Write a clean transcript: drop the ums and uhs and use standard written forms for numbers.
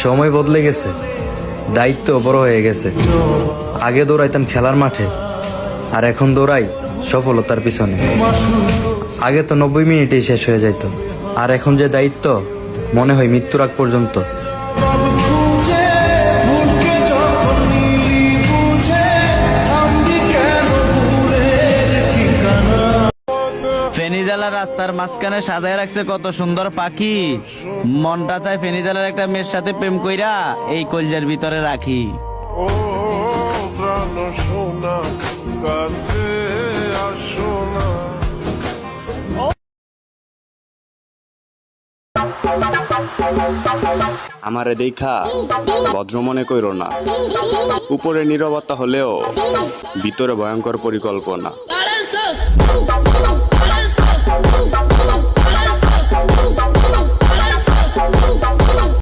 সময় বদলে গেছে, দায়িত্ব বড় হয়ে গেছে। আগে দৌড়াইতাম খেলার মাঠে, আর এখন দৌড়াই সফলতার পিছনে। আগে তো 90 মিনিটেই শেষ হয়ে যাইত, আর এখন যে দায়িত্ব মনে হয় মৃত্যুর আগ পর্যন্ত। ফেনী জেলার রাস্তার মাঝখানে সাজায় রাখছে কত সুন্দর পাখি। মনটা চায় ফেনী জেলার একটা মেয়ের সাথে প্রেম কইরা এই কলজের ভিতরে রাখি। ও প্রাণ সোনা কাছে আসো না। আমারে দেখা ভদ্র মনে কইরো না, উপরে নীরবতা হলেও ভিতরে ভয়ঙ্কর পরিকল্পনা।